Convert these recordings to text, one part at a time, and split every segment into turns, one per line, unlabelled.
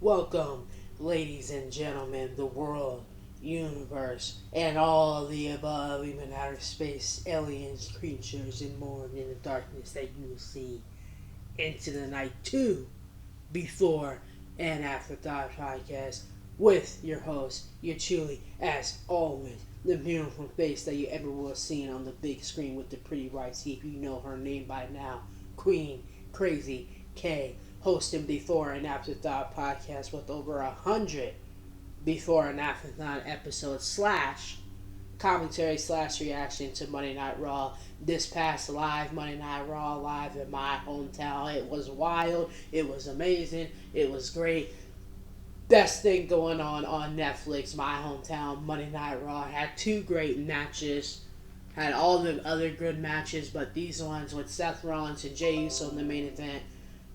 Welcome, ladies and gentlemen, the world, universe, and all the above, even outer space, aliens, creatures, and more in the darkness that you will see into the night too, before and after Thought Podcast with your host, your truly, as always, the beautiful face that you ever will have seen on the big screen with the pretty white teeth. You know her name by now, Queen Krazy K, hosting before and after Thought Podcast with over 100 before and after thought episodes slash commentary slash reaction to Monday Night Raw. This past live Monday Night Raw live in my hometown. It was wild. It was amazing. It was great. Best thing going on Netflix. My hometown Monday Night Raw had two great matches. Had all the other good matches, but these ones with Seth Rollins and Jey Uso in the main event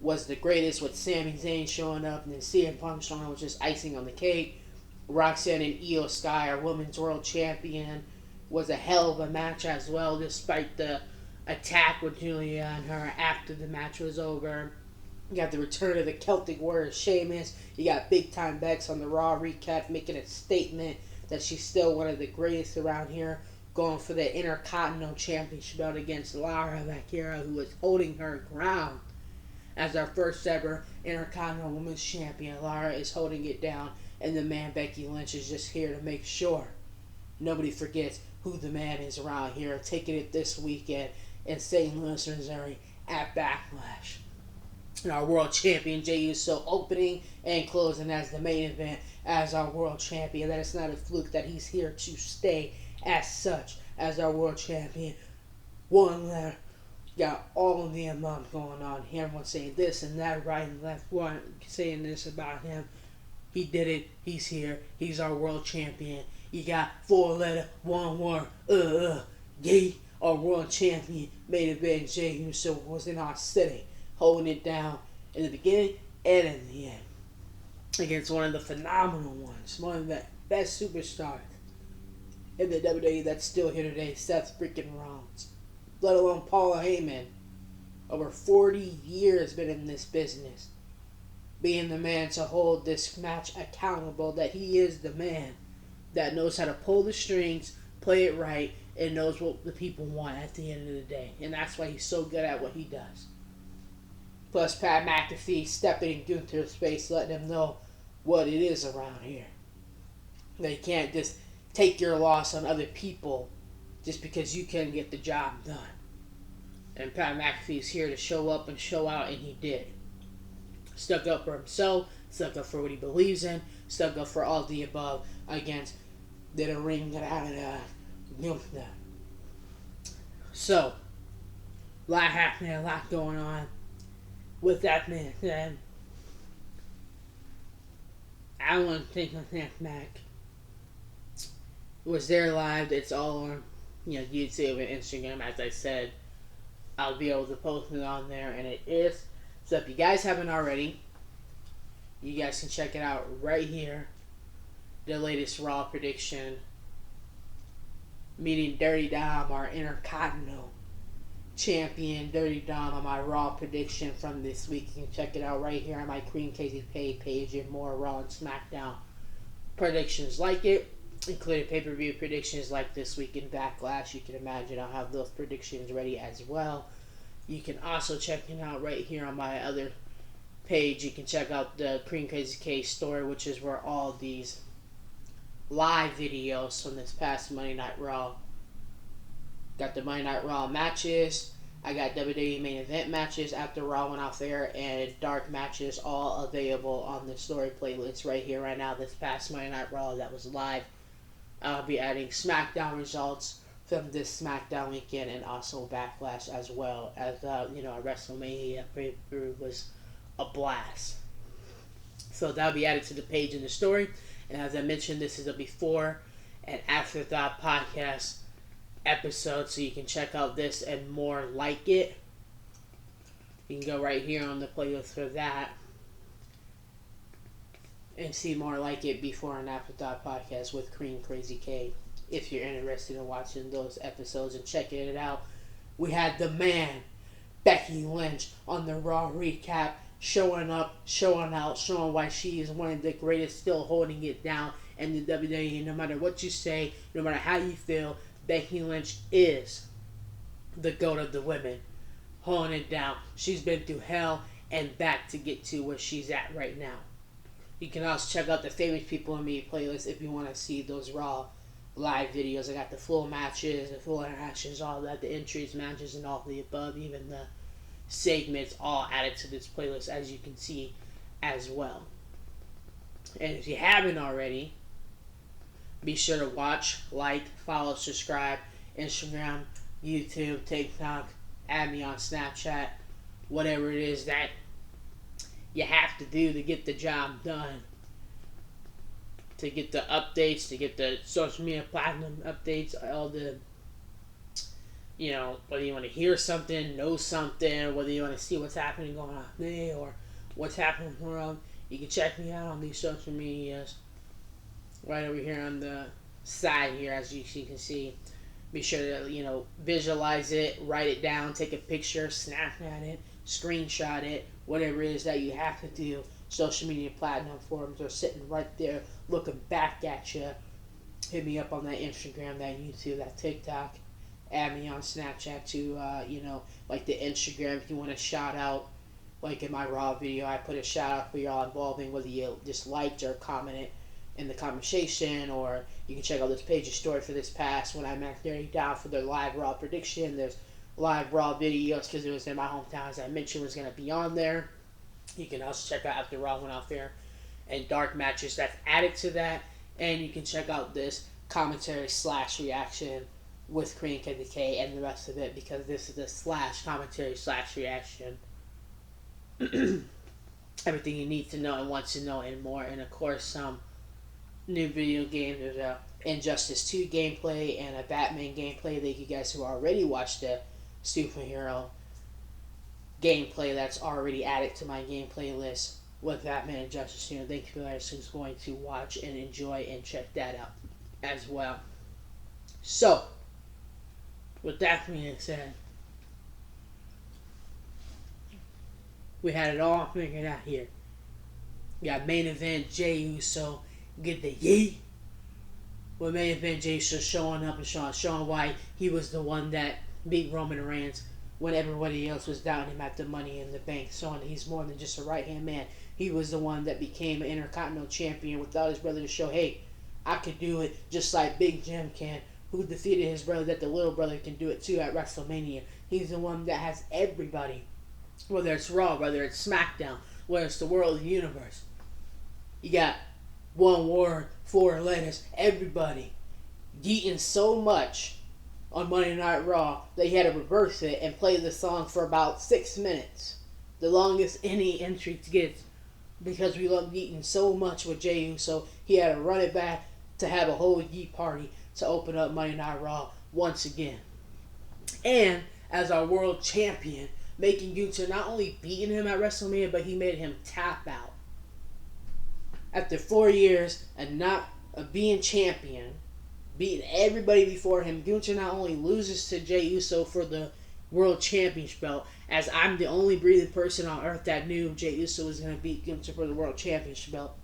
was the greatest, with Sami Zayn showing up and then CM Punk showing up, was just icing on the cake. Roxanne and Io Sky, our women's world champion, was a hell of a match as well, despite the attack with Julia and her after the match was over. You got the return of the Celtic Warrior Sheamus. You got Big Time Bex on the Raw recap making a statement that she's still one of the greatest around here, going for the Intercontinental Championship belt against Lara Vaquera, who was holding her ground as our first ever Intercontinental Women's Champion. Lara is holding it down, and the man Becky Lynch is just here to make sure nobody forgets who the man is around here, taking it this weekend in St. Louis, Missouri at Backlash. And our world champion Jey Uso opening and closing as the main event as our world champion. That it's not a fluke that he's here to stay as such as our world champion. One letter. Got all of the amount going on here. Everyone saying this and that, right and left, one saying this about him. He did it. He's here. He's our world champion. You got 4-letter, one word, gay. Our world champion main event Jey Uso was in our city, holding it down in the beginning and in the end against one of the phenomenal ones, one of the best superstars in the WWE that's still here today, Seth freaking Rollins. Let alone Paul Heyman. Over 40 years been in this business, being the man to hold this match accountable, that he is the man that knows how to pull the strings, play it right, and knows what the people want at the end of the day. And that's why he's so good at what he does. Plus Pat McAfee stepping in Gunther's space, letting him know what it is around here. They can't just take your loss on other people just because you can get the job done. And Pat McAfee's here to show up and show out, and he did. Stuck up for himself, stuck up for what he believes in, stuck up for all the above against the ring that out of Gunther. So, a lot happening, a lot going on. With that being said, I want to thank Mac. Was there live? It's all on YouTube and Instagram. As I said, I'll be able to post it on there, and it is. So if you guys haven't already, you guys can check it out right here. The latest Raw prediction, meeting Dirty Dom, our Intercontinental Champion. Dirty Dom on my Raw prediction from this week. You can check it out right here on my Queen Casey page, and more Raw and SmackDown predictions like it, including pay-per-view predictions like this week in Backlash. You can imagine I'll have those predictions ready as well. You can also check it out right here on my other page. You can check out the Queen Crazy K story, which is where all these live videos from this past Monday Night Raw. Got the Monday Night Raw matches. I got WWE main event matches after Raw went off there, and dark matches all available on the story playlist right here, right now. This past Monday Night Raw that was live. I'll be adding SmackDown results from this SmackDown weekend, and also Backlash, as well as our WrestleMania pay-per-view was a blast. So that'll be added to the page in the story. And as I mentioned, this is a before and after thought podcast episode, so you can check out this and more like it. You can go right here on the playlist for that and see more like it before and after thought podcast with Queen Krazy K, if you're interested in watching those episodes and checking it out. We had the man Becky Lynch on the Raw recap showing up, showing out, showing why she is one of the greatest, still holding it down in the WWE. No matter what you say, no matter how you feel, Becky Lynch is the GOAT of the women, holding it down. She's been through hell and back to get to where she's at right now. You can also check out the Famous People in Me playlist if you want to see those Raw live videos. I got the full matches, the full interactions, all that, the entries, matches, and all the above, even the segments, all added to this playlist, as you can see as well. And if you haven't already, be sure to watch, like, follow, subscribe, Instagram, YouTube, TikTok, add me on Snapchat, whatever it is that you have to do to get the job done, to get the updates, to get the social media platinum updates, all the, whether you want to hear something, know something, whether you want to see what's happening going on there or what's happening in the world, you can check me out on these social medias right over here on the side here, as you can see. Be sure to, visualize it, write it down, take a picture, snap at it, screenshot it, whatever it is that you have to do. Social media platinum forums are sitting right there looking back at you. Hit me up on that Instagram, that YouTube, that TikTok. Add me on Snapchat too, like the Instagram if you want to shout out. Like in my Raw video, I put a shout out for y'all involving whether you just liked or commented in the conversation, or you can check out this page's story for this past when I met Gary down for their live Raw prediction. There's live Raw videos because it was in my hometown, as I mentioned, was going to be on there. You can also check out after Raw went off there and dark matches that's added to that, and you can check out this commentary / reaction with Korean KDK and the rest of it, because this is the / commentary / reaction. Everything you need to know and want to know and more, and of course some new video games. There's a Injustice 2 gameplay and a Batman gameplay that you guys who already watched the superhero gameplay that's already added to my gameplay list with Batman and Justice 2. Thank you guys who's going to watch and enjoy and check that out as well. So, with that being said, we had it all figured out here. We got main event Jey Uso get the yeet. With main event Jey Uso showing up and showing why he was the one that beat Roman Reigns when everybody else was doubting him at the Money in the Bank. Showing that he's more than just a right-hand man. He was the one that became an Intercontinental Champion without his brother to show, hey, I could do it just like Big Jim can, who defeated his brother, that the little brother can do it too at WrestleMania. He's the one that has everybody, whether it's Raw, whether it's SmackDown, whether it's the world, the universe. You got one word, 4 letters, everybody yeeting so much on Monday Night Raw that he had to reverse it and play the song for about 6 minutes. The longest any entry gets, because we love yeeting so much with Jey Uso. He had to run it back to have a whole yeet party to open up Monday Night Raw once again. And as our world champion, making Gunther not only beating him at WrestleMania, but he made him tap out. After 4 years and not being champion, beating everybody before him, Gunther not only loses to Jey Uso for the World Championship belt, as I'm the only breathing person on earth that knew Jey Uso was going to beat Gunther for the World Championship belt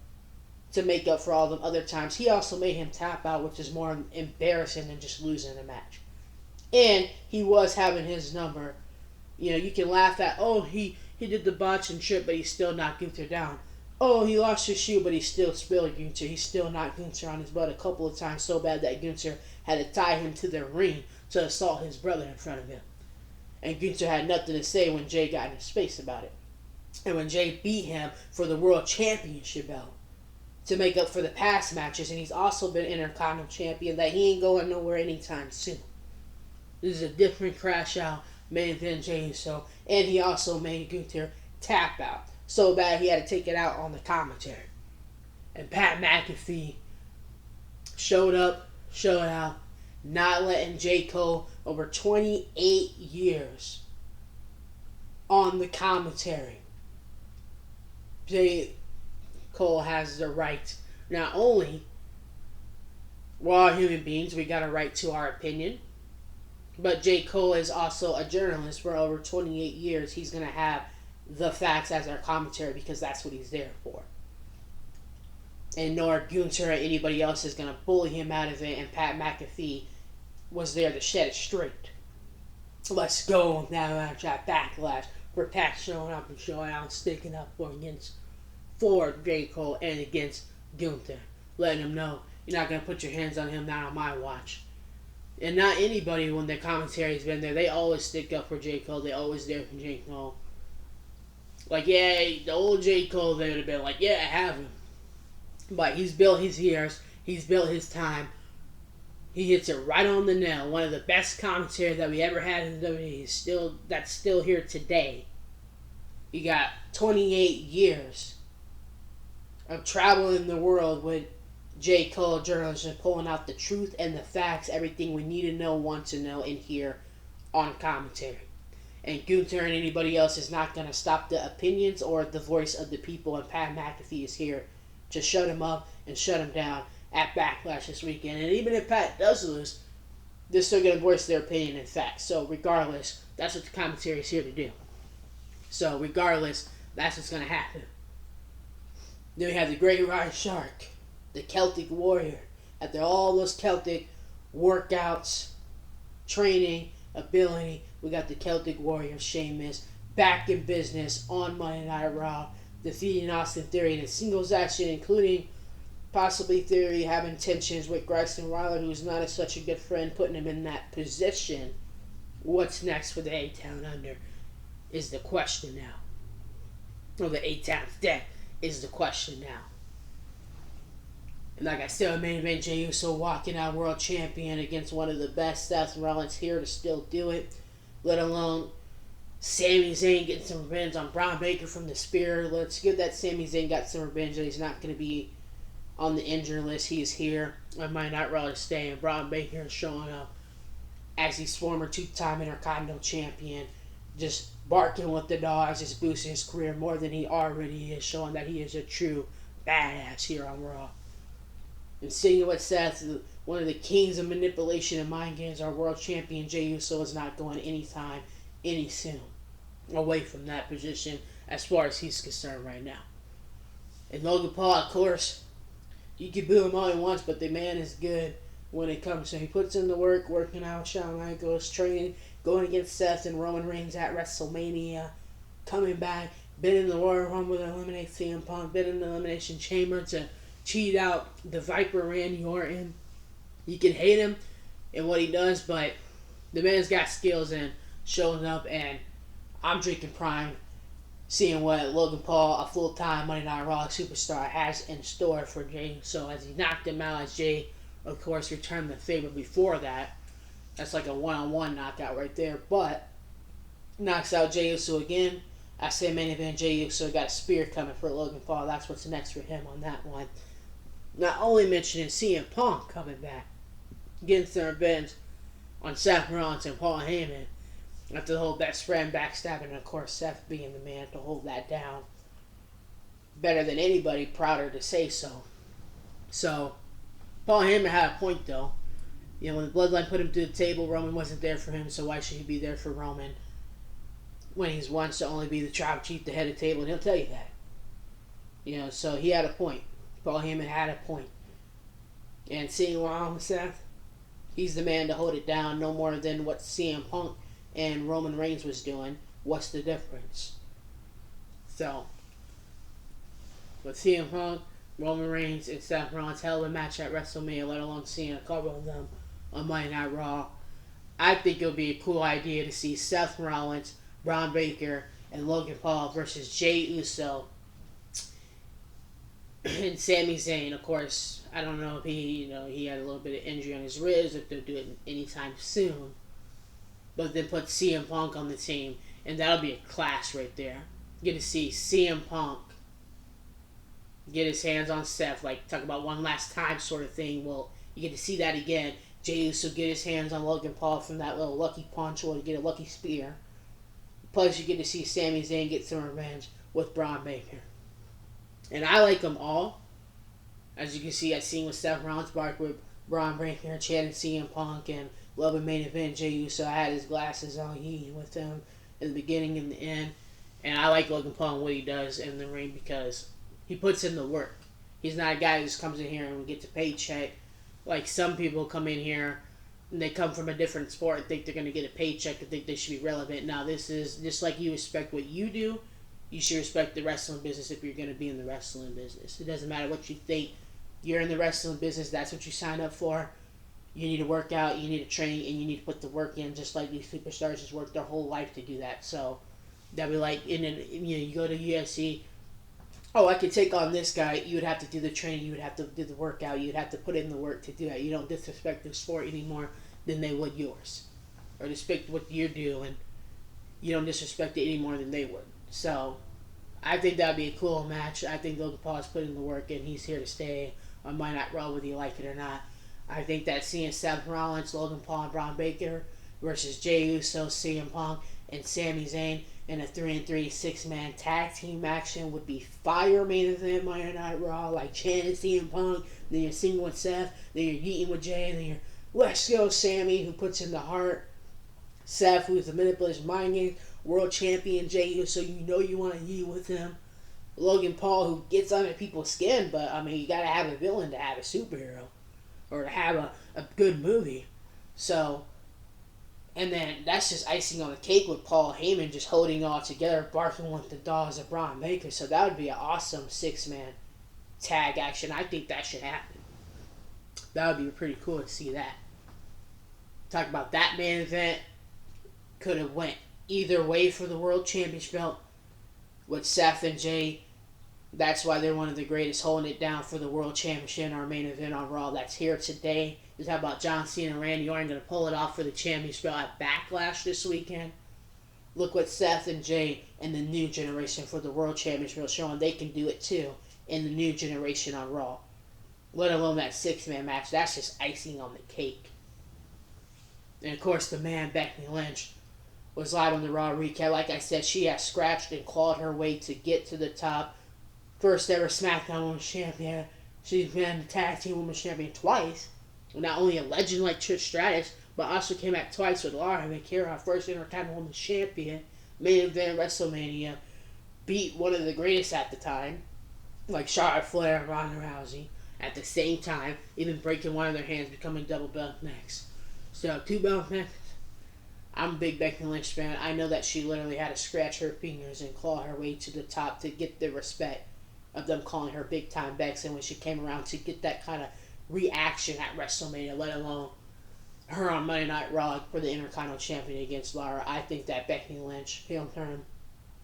to make up for all them other times. He also made him tap out, which is more embarrassing than just losing a match. And he was having his number. You can laugh at, oh, he did the botch and trip, but he still knocked Gunther down. Oh, he lost his shoe, but he still spilled Gunther. He still knocked Gunther on his butt a couple of times so bad that Gunther had to tie him to the ring to assault his brother in front of him. And Gunther had nothing to say when Jey got in his face about it. And when Jey beat him for the World Championship belt to make up for the past matches, and he's also been Intercontinental Champion, that he ain't going nowhere anytime soon. This is a different crash out main event Jey Uso, and he also made Gunther tap out so bad he had to take it out on the commentary. And Pat McAfee showed up, showed out, not letting J. Cole over 28 years on the commentary. J. Cole has the right. Not only, we're all human beings, we got a right to our opinion, but J. Cole is also a journalist for over 28 years. He's going to have the facts as our commentary because that's what he's there for. And nor Gunther or anybody else is going to bully him out of it, and Pat McAfee was there to shed it straight. Let's go now after that backlash for Pat showing up and showing out, sticking up for J. Cole and against Gunther. Letting him know, you're not going to put your hands on him, not on my watch. And not anybody, when the commentary's been there, they always stick up for J. Cole. They always there for J. Cole. Like, yeah, the old J. Cole, they would have been like, yeah, I have him. But he's built his years. He's built his time. He hits it right on the nail. One of the best commentators that we ever had in the WWE. That's still here today. You got 28 years of traveling the world with J. Cole, journalists, and pulling out the truth and the facts, everything we need to know, want to know, and hear on commentary. And Gunther and anybody else is not going to stop the opinions or the voice of the people, and Pat McAfee is here to shut him up and shut him down at Backlash this weekend. And even if Pat does lose, they're still going to voice their opinion and facts. So regardless, that's what the commentary is here to do. So regardless, that's what's going to happen. Then we have the Great White Shark, the Celtic Warrior. After all those Celtic workouts, training, ability, we got the Celtic Warrior, Sheamus, back in business on Monday Night Raw, defeating Austin Theory in a singles action, including possibly Theory having tensions with Grayson Waller, who's not such a good friend, putting him in that position. What's next for the A-Town Under is the question now. Or the A-Town's deck is the question now. And like I said, main event, Jey Uso walking out world champion against one of the best, Seth Rollins, here to still do it. Let alone Sami Zayn getting some revenge on Braun Baker from the spear. Let's give that Sami Zayn got some revenge that he's not going to be on the injury list. He's here. I might not rather stay. And Braun Baker is showing up as his former two-time Intercontinental Champion, just barking with the dogs, just boosting his career more than he already is, showing that he is a true badass here on Raw. And sitting with Seth, one of the kings of manipulation and mind games, our world champion Jey Uso is not going anytime, any soon, away from that position as far as he's concerned right now. And Logan Paul, of course, you can boo him all he wants, but the man is good when it comes to, he puts in the work, working out, Shawn Michaels, training, going against Seth and Roman Reigns at WrestleMania, coming back, been in the Royal Rumble to eliminate CM Punk, been in the Elimination Chamber to cheat out the Viper Randy Orton. You can hate him and what he does, but the man's got skills and showing up, and I'm drinking prime seeing what Logan Paul, a full-time Monday Night Raw superstar, has in store for Jey. So as he knocked him out, as Jey, of course, returned the favor before that. That's like a one-on-one knockout right there, but knocks out Jey Uso again. I say main event, Jey Uso got a spear coming for Logan Paul. That's what's next for him on that one. Not only mentioning CM Punk coming back, getting some revenge on Seth Rollins and Paul Heyman after the whole best friend backstabbing, and of course Seth being the man to hold that down better than anybody, prouder to say so. So Paul Heyman had a point though. You know, when the Bloodline put him to the table, Roman wasn't there for him, so why should he be there for Roman when he's wants to only be the tribal chief, the head of the table, and he'll tell you that. You know, so he had a point. Paul Heyman had a point. And seeing Ron with Seth, he's the man to hold it down, no more than what CM Punk and Roman Reigns was doing. What's the difference? So, with CM Punk, Roman Reigns, and Seth Rollins, hell of a match at WrestleMania, let alone seeing a couple of them on Monday Night Raw. I think it would be a cool idea to see Seth Rollins, Braun Baker, and Logan Paul versus Jey Uso and Sami Zayn. Of course, I don't know if he had a little bit of injury on his ribs, if they'll do it anytime soon. But then put CM Punk on the team, and that'll be a clash right there. You get to see CM Punk get his hands on Seth, like talk about one last time sort of thing. Well, you get to see that again. Jey Uso get his hands on Logan Paul from that little lucky punch or to get a lucky spear. Plus, you get to see Sami Zayn get some revenge with Braun Baker. And I like them all. As you can see, I seen with Seth Rollins bark with Braun Baker, chanting CM Punk, and love a main event, Jey Uso. I had his glasses on, he with him in the beginning and the end. And I like Logan Paul and what he does in the ring because he puts in the work. He's not a guy who just comes in here and gets a paycheck. Like some people come in here and they come from a different sport and think they're going to get a paycheck and think they should be relevant. Now, this is just like you respect what you do, you should respect the wrestling business if you're going to be in the wrestling business. It doesn't matter what you think. You're in the wrestling business. That's what you sign up for. You need to work out, you need to train, and you need to put the work in, just like these superstars just work their whole life to do that. So that'd be like, you go to UFC. Oh, I could take on this guy. You would have to do the training. You would have to do the workout. You would have to put in the work to do that. You don't disrespect the sport anymore than they would yours, or respect what you're doing. You don't disrespect it any more than they would. So I think that'd be a cool match. I think Logan Paul's put in the work and he's here to stay on Monday Night Raw, whether you like it or not. I think that seeing Seth Rollins, Logan Paul, and Braun Baker versus Jey Uso, CM Punk, and Sami Zayn in a 3-on-3 6-man tag team action would be fire. Main event Monday Night Raw, like chanting CM Punk, then you're singing with Seth, then you're eating with Jey, then you're let's go Sammy, who puts in the heart, Seth, who's the manipulative mind game, world champion Jey Uso, you know you want to eat with him, Logan Paul, who gets under people's skin, but I mean you gotta have a villain to have a superhero, or to have a good movie. So, and then that's just icing on the cake with Paul Heyman just holding all together, barking with the dogs of Braun Baker. So that would be an awesome 6-man tag action. I think that should happen. That would be pretty cool to see that. Talk about that main event. Could have went either way for the World Championship belt with Seth and Jey. That's why they're one of the greatest, holding it down for the World Championship. Our main event on Raw that's here today is how about John Cena and Randy Orton going to pull it off for the championship belt at Backlash this weekend. Look what Seth and Jey and the new generation for the World Championship showing they can do it too in the new generation on Raw. Let alone that 6-man match. That's just icing on the cake. And of course the man Becky Lynch was live on the Raw recap. Like I said, she has scratched and clawed her way to get to the top. First ever SmackDown Women's Champion. She's been Tag Team Women's Champion twice. Not only a legend like Trish Stratus, but also came back twice with Laura McKira, first Intercontinental Women's Champion. Main event WrestleMania. Beat one of the greatest at the time, like Charlotte Flair and Ronda Rousey. At the same time, even breaking one of their hands, becoming double belt next. So 2 belt matches. I'm a big Becky Lynch fan. I know that she literally had to scratch her fingers and claw her way to the top to get the respect of them calling her big time Bex, and when she came around to get that kind of reaction at WrestleMania, let alone her on Monday Night Raw for the Intercontinental Champion against Lara. I think that Becky Lynch, heel turn,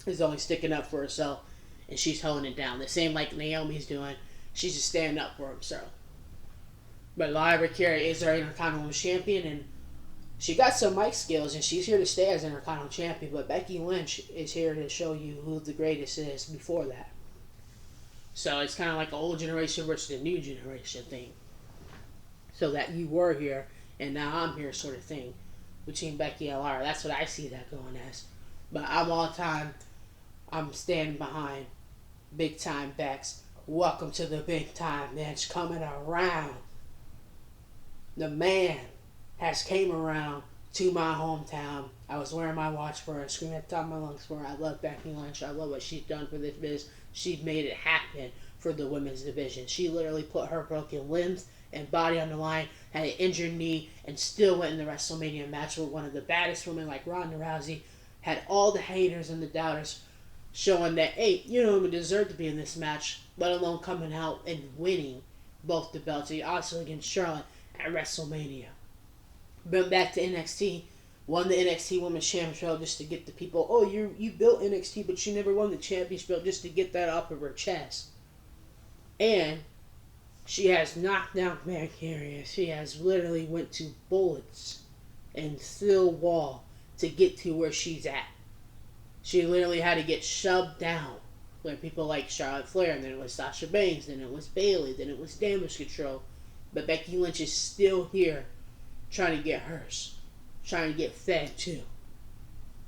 is only sticking up for herself, and she's holding it down. The same like Naomi's doing. She's just standing up for herself. But Lara McKira is our Intercontinental Champion, and she got some mic skills, and she's here to stay as Intercontinental Champion, but Becky Lynch is here to show you who the greatest is before that. So it's kind of like an old generation versus the new generation thing. So that you were here, and now I'm here sort of thing. Between Becky and Lara. That's what I see that going as. But I'm all time, I'm standing behind big time Bex. Welcome to the big time match coming around. The man has came around to my hometown. I was wearing my watch for her, screaming at the top of my lungs for her. I love Becky Lynch. I love what she's done for this business. She's made it happen for the women's division. She literally put her broken limbs and body on the line, had an injured knee, and still went in the WrestleMania match with one of the baddest women like Ronda Rousey. Had all the haters and the doubters showing that, hey, you don't even deserve to be in this match, let alone coming out and winning both the belts. Also against Charlotte at WrestleMania. Went back to NXT, won the NXT Women's Championship just to get the people, oh, you built NXT, but you never won the championship belt, just to get that off of her chest. And she has knocked down Mary Carrier. She has literally went to bullets and steel wall to get to where she's at. She literally had to get shoved down. Where people like Charlotte Flair, and then it was Sasha Banks, then it was Bayley, then it was Damage Control. But Becky Lynch is still here trying to get hers. Trying to get fed too.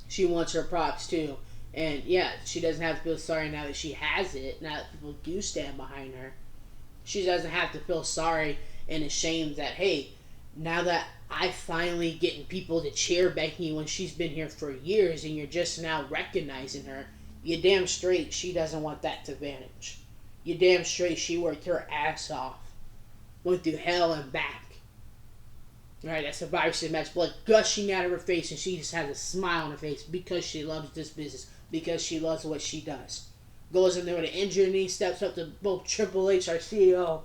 She wants her props too. And yeah, she doesn't have to feel sorry now that she has it. Now that people do stand behind her. She doesn't have to feel sorry and ashamed that, hey, now that I finally getting people to cheer Becky when she's been here for years and you're just now recognizing her, You damn straight she doesn't want that to vanish. You damn straight she worked her ass off, went through hell and back. Right, that Survivor Series match, blood gushing out of her face, and she just has a smile on her face because she loves this business, because she loves what she does. Goes in there with an injured knee, steps up to both Triple H, our CEO,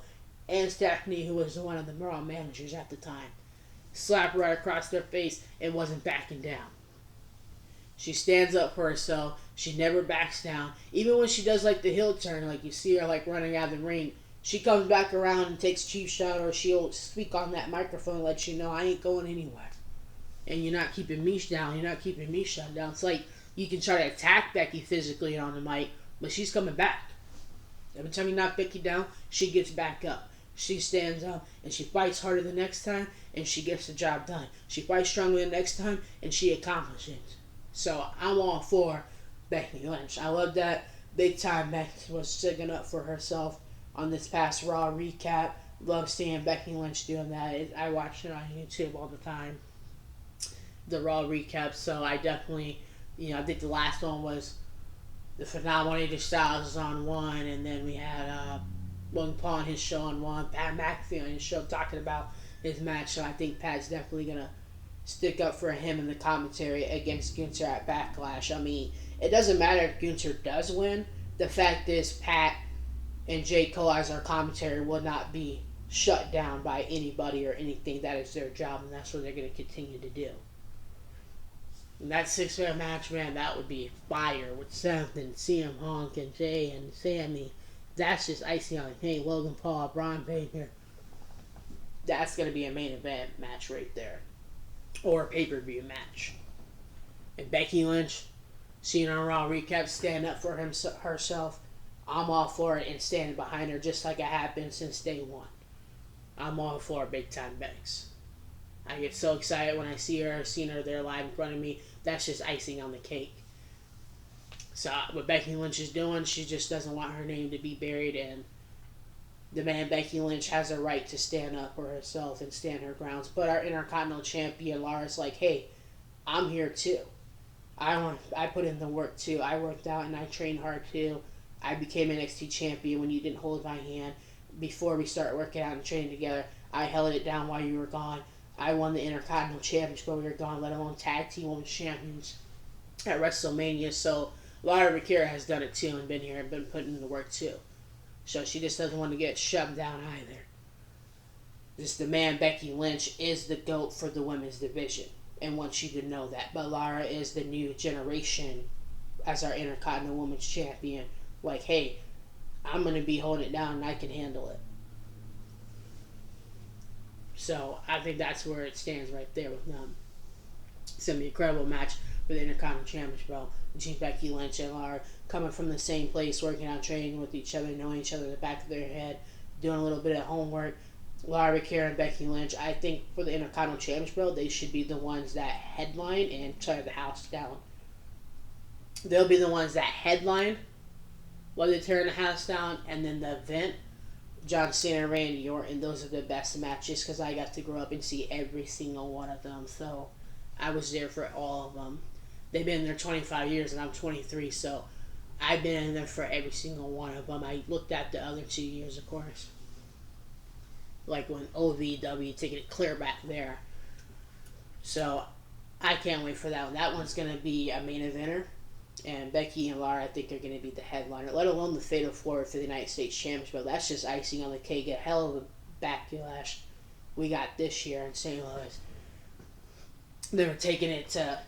and Stephanie, who was one of the Raw managers at the time. Slap right across their face and wasn't backing down. She stands up for herself. She never backs down. Even when she does like the heel turn, like you see her like running out of the ring, she comes back around and takes a cheap shot, or she'll speak on that microphone and let you know I ain't going anywhere. And you're not keeping me down. You're not keeping me shut down. It's like you can try to attack Becky physically on the mic, but she's coming back. Every time you knock Becky down, she gets back up. She stands up and she fights harder the next time and she gets the job done. She fights stronger the next time and she accomplishes. So I'm all for Becky Lynch. I love that big time Becky was sticking up for herself on this past Raw recap. Love seeing Becky Lynch doing that. I watch it on YouTube all the time. The Raw recap. So I definitely, I think the last one was the phenomenal AJ Styles is on one, and then we had Logan Paul on his show on one, Pat McAfee on his show talking about his match. So I think Pat's definitely gonna stick up for him in the commentary against Gunther at Backlash. I mean, it doesn't matter if Gunther does win. The fact is, Pat and Jay Cole as our commentary will not be shut down by anybody or anything. That is their job, and that's what they're going to continue to do. And that six-man match, man, that would be fire with Seth and CM Punk and Jay and Sammy. That's just icing on the cake. Logan Paul, Braun Baker. That's going to be a main event match right there. Or a pay-per-view match. And Becky Lynch, seeing on Raw recap, stand up for herself. I'm all for it and standing behind her just like I have been since day one. I'm all for big time Bex. I get so excited when I see her, seeing her there live in front of me. That's just icing on the cake. So what Becky Lynch is doing, she just doesn't want her name to be buried, and the man Becky Lynch has a right to stand up for herself and stand her grounds. But our Intercontinental Champion Lara's like, hey, I'm here too. I put in the work too. I worked out and I trained hard too. I became NXT champion when you didn't hold my hand. Before we started working out and training together, I held it down while you were gone. I won the Intercontinental Championship while we were gone, let alone Tag Team Women's Champions at WrestleMania. So Lara Rikira has done it too and been here and been putting in the work too. So she just doesn't want to get shoved down either. Just the man Becky Lynch is the GOAT for the women's division and wants you to know that. But Lara is the new generation as our Intercontinental Women's Champion. Like, hey, I'm going to be holding it down and I can handle it. So I think that's where it stands right there with them. It's going to be an incredible match for the Intercontinental Championship belt between Becky Lynch and Lara, coming from the same place, working out, training with each other, knowing each other in the back of their head, doing a little bit of homework. Lara Rikira and Becky Lynch, I think for the Intercontinental Championship belt, they should be the ones that headline and tear the house down. They'll be the ones that headline while they're tearing the house down, and then the event, John Cena and Randy Orton, those are the best matches because I got to grow up and see every single one of them. So I was there for all of them. They've been there 25 years and I'm 23, so I've been in there for every single one of them. I looked at the other 2 years, of course. Like when OVW, taking it clear back there. So I can't wait for that one. That one's going to be a main eventer. And Becky and Lara, I think, are going to be the headliner, let alone the Fatal 4 for the United States Championship. That's just icing on the cake. A hell of a backlash we got this year in St. Louis. They were taking it to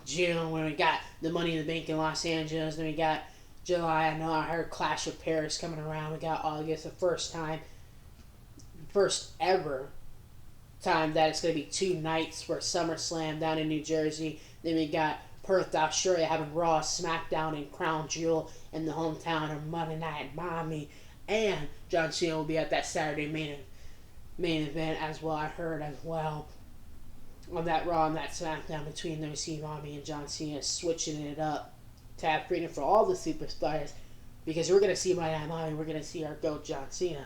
June when we got the Money in the Bank in Los Angeles. Then we got July. I know I heard Clash of Paris coming around. We got August, the first ever time that it's going to be 2 nights for SummerSlam down in New Jersey. Then we got Perth, Australia, having Raw, SmackDown, and Crown Jewel in the hometown of Monday Night Mommy. And John Cena will be at that Saturday main event as well, I heard as well. On that Raw and that SmackDown between the Steve Mommy and John Cena, switching it up to have freedom for all the superstars. Because we're going to see Monday Night Mommy, we're going to see our GOAT John Cena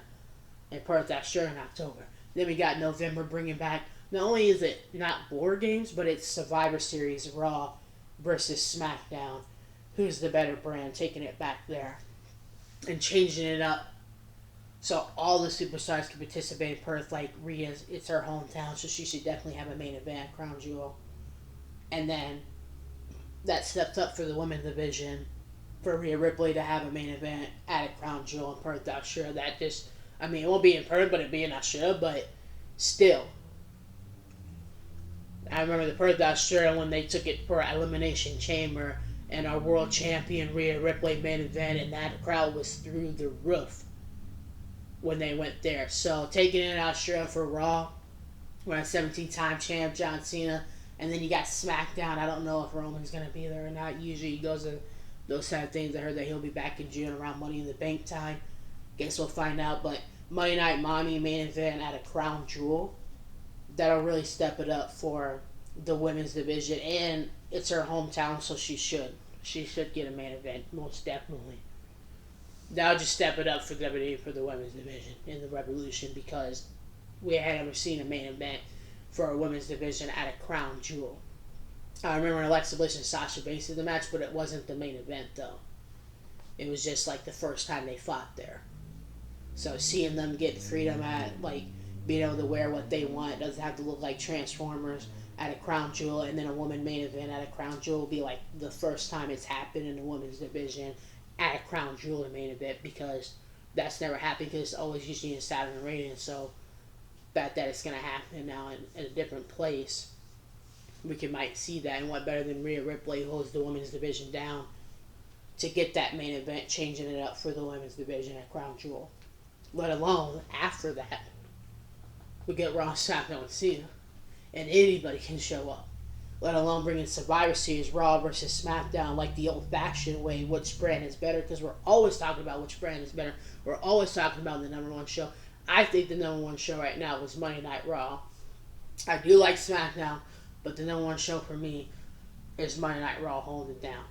in Perth, Australia in October. Then we got November bringing back, not only is it not board games, but it's Survivor Series Raw versus SmackDown. who's the better brand, taking it back there and changing it up so all the superstars can participate in Perth. Like Rhea's, it's her hometown, so she should definitely have a main event, Crown Jewel. And then that steps up for the women's division for Rhea Ripley to have a main event at a Crown Jewel in Perth, Australia. That just, I mean, it won't be in Perth, but it'll be in Australia. But still, I remember the Perth, Australia when they took it for Elimination Chamber and our world champion Rhea Ripley main event, and that crowd was through the roof when they went there. So taking it in Australia for Raw, we're a 17-time champ John Cena, and then you got SmackDown. I don't know if Roman's gonna be there or not. Usually he goes to those kind of things. I heard that he'll be back in June around Money in the Bank time. Guess we'll find out. But Monday Night Mommy main event at a Crown Jewel, that'll really step it up for the women's division, and it's her hometown, so she should get a main event most definitely. That'll just step it up for WWE for the women's division in the Revolution, because we had never seen a main event for a women's division at a Crown Jewel. I remember Alexa Bliss and Sasha Banks in the match, but it wasn't the main event though. It was just like the first time they fought there. So seeing them get freedom at like being able to wear what they want, it doesn't have to look like Transformers at a Crown Jewel, and then a woman main event at a Crown Jewel will be like the first time it's happened in the women's division at a Crown Jewel main event, because that's never happened, because it's always usually in Saturn Arabia. So that it's going to happen now in a different place, we might see that. And what better than Rhea Ripley, who holds the women's division down, to get that main event, changing it up for the women's division at Crown Jewel. Let alone after that, we get Raw, SmackDown, and Cena, and anybody can show up. Let alone bringing Survivor Series, Raw versus SmackDown, like the old-fashioned way. Which brand is better? Because we're always talking about which brand is better. We're always talking about the number one show. I think the number one show right now was Monday Night Raw. I do like SmackDown, but the number one show for me is Monday Night Raw holding it down.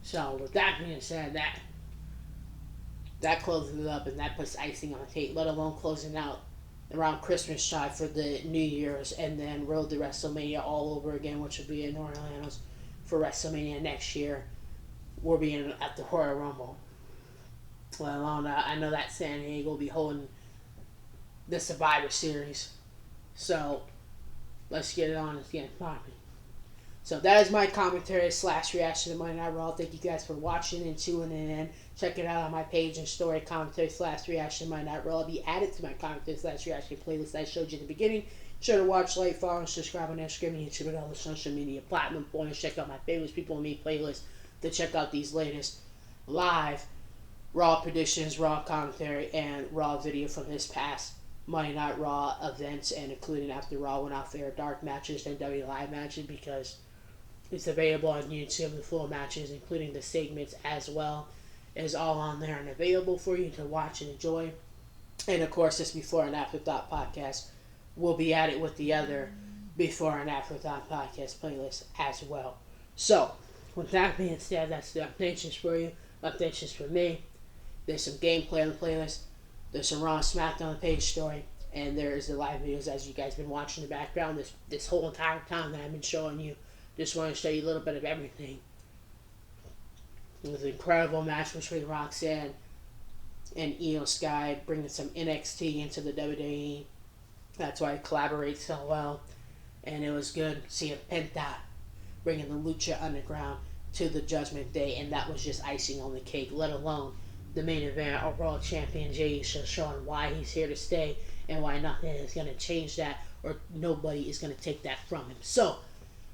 So with that being said, that closes it up, and that puts icing on the cake, let alone closing out around Christmas time for the New Year's, and then Road to WrestleMania all over again, which will be in New Orleans for WrestleMania next year. We'll be at the Royal Rumble. Let alone, I know that San Diego will be holding the Survivor Series. So let's get it on. Let's get it popping. So that is my commentary / reaction to Monday Night Raw. Thank you guys for watching and tuning in. Check it out on my page and story, commentary / reaction to Monday Night Raw. I'll be added to my commentary / reaction playlist I showed you in the beginning. Be sure to watch, like, follow, and subscribe on Instagram, YouTube, and all the social media platforms. Check out my favorites people and me playlist to check out these latest live Raw predictions, Raw commentary, and Raw video from this past Monday Night Raw events, and including after Raw went off air, dark matches and W Live matches, because it's available on YouTube. The full matches, including the segments as well, is all on there and available for you to watch and enjoy. And of course, this Before and Afterthought podcast will be added with the other Before and Afterthought podcast playlist as well. So, with that being said, that's the updates for you, updates for me. There's some gameplay on the playlist. There's some Raw and SmackDown on the page story. And there's the live videos, as you guys been watching in the background this whole entire time that I've been showing you. Just want to show you a little bit of everything. It was an incredible match between Roxanne and Io Sky, bringing some NXT into the WWE. That's why it collaborates so well. And it was good seeing Penta bringing the Lucha Underground to the Judgment Day. And that was just icing on the cake, let alone the main event, our World Champion Jey Uso, showing why he's here to stay and why nothing is going to change that, or nobody is going to take that from him. So,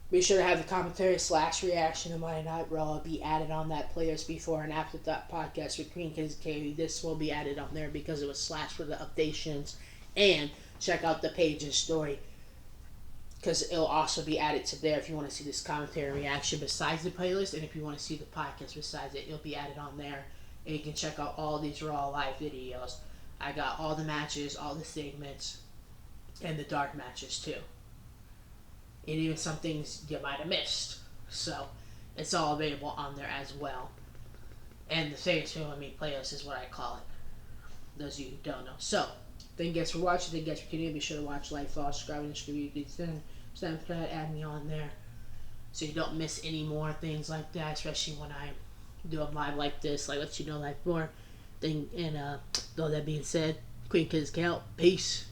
be sure to have the commentary / reaction to Monday Night Raw be added on that playlist Before and Afterthought podcast with Green Kids KV. This will be added on there because it was / for the updations. And check out the page and story, because it'll also be added to there if you want to see this commentary reaction besides the playlist. And if you want to see the podcast besides it, it'll be added on there. And you can check out all these Raw live videos. I got all the matches, all the segments, and the dark matches too. And even some things you might have missed. So, it's all available on there as well. And the Famous Family Me playlist is what I call it. Those of you who don't know. So, thank you guys for watching. Thank you guys for tuning in. Be sure to watch, like, follow, subscribe, and distribute these things. Stand for that. Add me on there. so you don't miss any more things like that, especially when I do a live like this, like let you know like more thing. And though that being said, Queen Kids Count, peace.